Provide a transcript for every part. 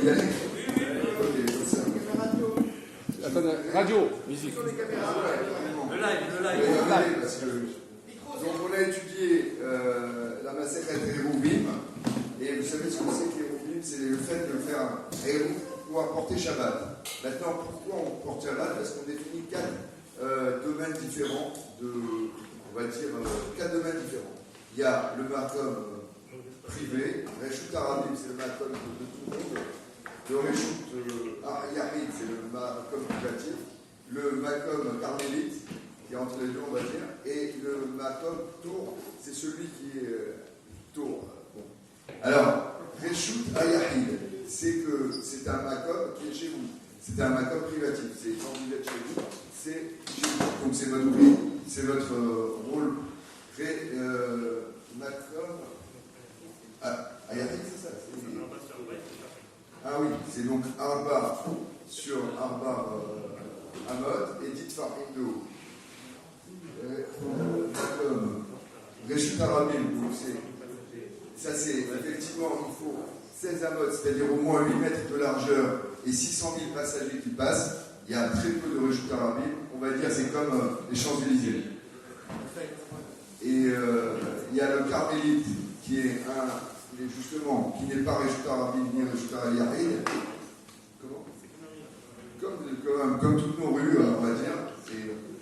y aller. Attendez, radio, musique. Le live. Parce que, donc on a étudié la massacre des Hérouvim, et vous savez ce que c'est que les Hérouvim, c'est le fait de faire un Héroum pouvoir porter Shabbat. Maintenant, pourquoi on porte Shabbat? Parce qu'on définit 4 domaines différents, on va dire 4 domaines différents. Il y a le makom privé, Reshut Arabim, c'est le makom de tout le monde. Le Reshut Yahid, c'est le makom privatif. Le makom carmélite, qui est entre les deux, on va dire. Et le makom tour, c'est celui qui est tour. Bon. Alors, Reshut Yahid, c'est un makom qui est chez vous. C'est un makom privatif. C'est quand vous êtes chez vous, c'est chez vous. Donc c'est votre rôle. Makom. Yahid, c'est ça. Ah oui, c'est donc Arba sur Arba Amod et dit Farim de haut. Makom Reshut Arabim, donc ça c'est effectivement, il faut 16 Amod, c'est-à-dire au moins 8 mètres de largeur et 600 000 passagers qui passent. Il y a très peu de Reshut Arabim, on va dire c'est comme les Champs-Élysées. Et il y a le Carmélite qui est justement, qui n'est pas Reshut Arabim ni Reshut Yahid. Comme toutes nos rues, on va dire,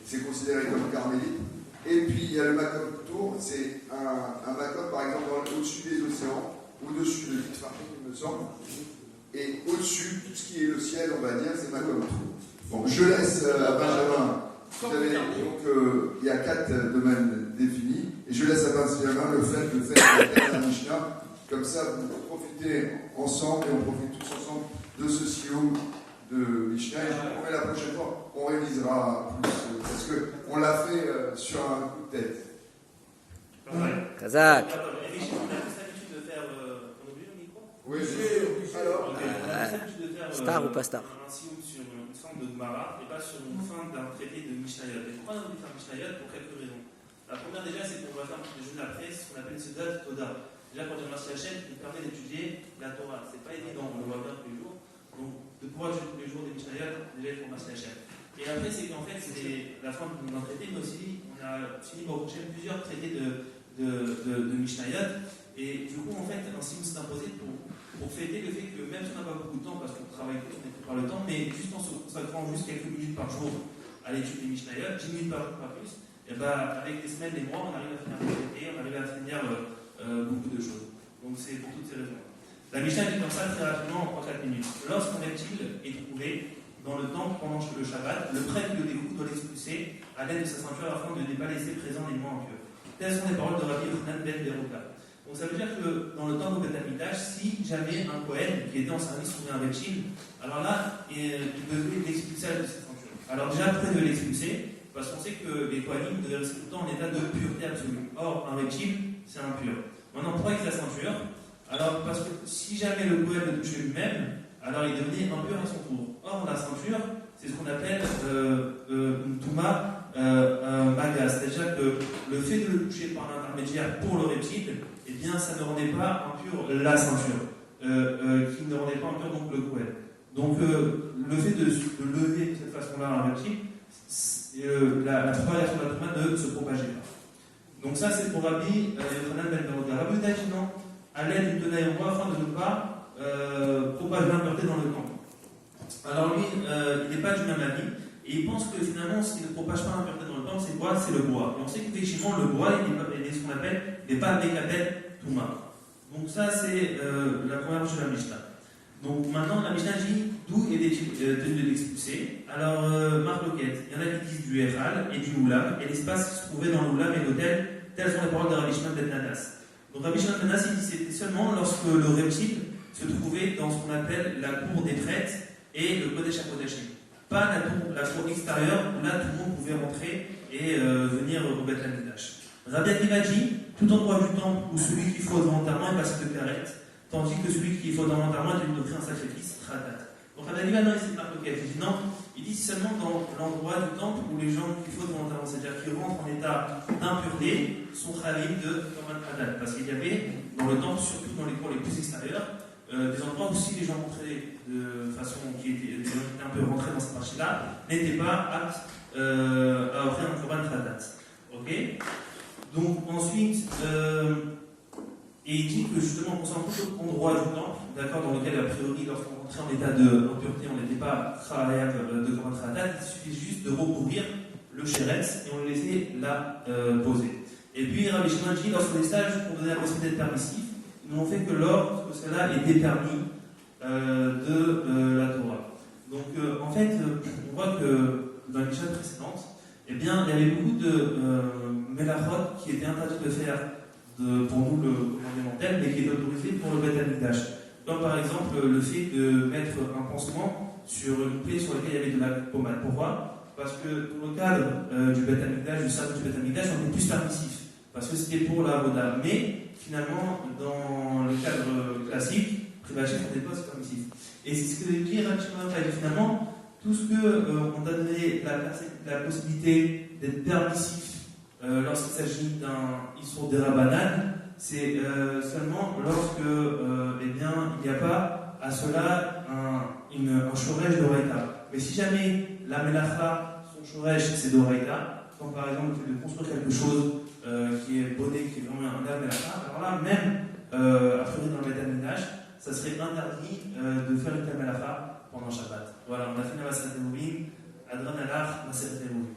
c'est considéré comme carmélite. Et puis il y a le Makom Tour, c'est un Makom par exemple au-dessus des océans, au-dessus de Vitfarim, il me semble. Et au-dessus, tout ce qui est le ciel, on va dire, c'est Makom Tour. Bon, je laisse à Benjamin. Donc il y a 4 domaines définis, et je laisse à Benjamin le fait de faire la Mishnah. Comme ça, vous profitez ensemble, et on profite tous ensemble de ce siou de Mishnah. Et je vous promets la prochaine fois, on révisera plus, parce qu'on l'a fait sur un coup de tête. Kazak. Effectivement, on a plus l'habitude de faire. On oublie le micro? Oui, alors. On a plus l'habitude de faire. Star ou pas star? Un siou sur une fin de Gemara et pas sur une fin d'un traité de Mishnayot. Et pourquoi on a envie de faire Mishnayot? Pour quelques raisons. La première, déjà, c'est qu'on va faire le jeu de la presse, ce qu'on appelle ce date Toda. Déjà, quand on remercie Hachem, il permet d'étudier la Torah. C'est pas évident, on le voit bien tous les jours. Donc, de pouvoir jouer tous les jours des Mishnayot, déjà, il faut remercier Hachem. Et après, c'est qu'en fait, c'est la fin d'un traité, mais aussi, on a fini par Hachem plusieurs traités de Mishnayot. Et du coup, en fait, un signe s'est imposé pour fêter le fait que même si on n'a pas beaucoup de temps, parce qu'on travaille tous, on est par le temps, mais juste en se consacrant juste quelques minutes par jour à l'étude des Mishnayot, 10 minutes par jour, pas plus, et ben, avec les semaines, les mois, on arrive à finir le traité, on arrive à finir beaucoup de choses. Donc c'est pour toutes ces raisons. La Mishnah dit comme ça très rapidement en 3-4 minutes. Lorsqu'un reptile est trouvé dans le temple pendant le Shabbat, le prêtre qui le découvre doit l'expulser à l'aide de sa ceinture afin de ne pas laisser présent l'élément impur. Telles sont les paroles de Rabbi Yochanan ben Beroka. Donc ça veut dire que dans le temps de Beth Amikdash, si jamais un Kohen qui était en service trouvait un reptile, alors là, il devait l'expulser à l'aide de sa ceinture. Alors déjà, après de l'expulser, parce qu'on sait que les Kohanim devaient rester tout le temps en état de pureté absolue. Or, un reptile, c'est impur. Maintenant, pourquoi avec la ceinture? Alors, parce que si jamais le Kohen le touchait lui-même, alors il devenait impur à son tour. Or, la ceinture, c'est ce qu'on appelle une Touma Maga. C'est-à-dire que le fait de le toucher par l'intermédiaire pour le reptile, eh bien, ça ne rendait pas impur la ceinture, qui ne rendait pas impur donc le Kohen. Donc, le fait de lever de cette façon-là un reptile, la propagation de la Touma ne se propageait pas. Donc ça, c'est pour Rabbi Yochanan ben Beroka. Rabbi Yochanan dit non, à l'aide d'une tenaille en bois afin de ne pas propager l'impureté dans le camp. Alors lui, il n'est pas du même avis, et il pense que finalement, ce qui ne propage pas l'impureté dans le camp, c'est quoi? C'est le bois. Et on sait qu'effectivement, le bois, il est ce qu'on appelle, n'est pas Mekabel Touma. Donc ça, c'est la première chose de la Mishnah. Donc maintenant, la Mishnah dit d'où est-il tenu de l'expulser. Alors, Marc Loquette, il y en a qui disent du Eral et du Oulam, et l'espace qui se trouvait dans le Oulam et l'hôtel, telles sont les paroles de Rabbi Shimon ben Nanas. Donc Rabbi Shimon ben Nanas, il dit c'était seulement lorsque le reptile se trouvait dans ce qu'on appelle la cour des prêtres et le Kodesh HaKodashim. Pas la cour extérieure où là tout le monde pouvait rentrer et venir au Beth Amikdash. Rabbi Akiva dit tout endroit du temple où celui qui faut volontairement est passé de carrette, tandis que celui qui faut volontairement est tenu d'offrir un sacrifice, Radat. Donc Rabbi Akiva, non, il s'est pas bloqué. Il dit non, il dit seulement dans l'endroit du temple où les gens qui faut volontairement, c'est-à-dire qui rentrent en état d'impureté, sont chalim de Korban Radat. Parce qu'il y avait dans le temple, surtout dans les cours les plus extérieurs, des endroits où si les gens rentraient de façon qui était un peu rentrés dans cette partie-là, n'étaient pas aptes à offrir un korban khatat. Ok. Donc ensuite, et il dit que justement, on s'en fout au endroit du temple, d'accord, dans lequel a priori, lorsqu'on rentrait en état d'impureté, on n'était pas khayab de korban khatat, il suffit juste de recouvrir le chéretz et on le laissait là poser. Et puis Rabbi Shimon dit, lorsque les sages, pour donner la possibilité d'être permissif, ils n'ont fait que lorsque cela était permis de la Torah. Donc en fait, on voit que dans les Mishnah précédentes, eh bien, il y avait beaucoup de melachot qui étaient interdits de faire pour nous le commandement tel, mais qui étaient autorisés pour le Beth Amikdash. Comme par exemple le fait de mettre un pansement sur une plaie sur laquelle il y avait de la pommade. Pourquoi? Parce que dans le cadre du Beth Amikdash, du service du Beth Amikdash, on est plus permissif. Parce que c'était pour la Voda. Mais finalement, dans le cadre classique, privatif, on n'est pas permissif. Et c'est ce que dit Rabbi Shimon a dit finalement, tout ce qu'on donnerait la possibilité d'être permissif lorsqu'il s'agit d'un Issour Derabanan, c'est seulement lorsque eh bien, il n'y a pas à cela un shoresh d'Oraïta. Mais si jamais la Melacha, son shoresh, c'est d'Oraïta, comme par exemple le fait de construire quelque chose qui est bonné, qui est vraiment un Melacha, alors là, même a priori dans le Beth Amikdash, ça serait interdit de faire une Melacha pendant Shabbat. Voilà, on a fini la Maseret Eruvin, Adran Alach, Maseret Eruvin.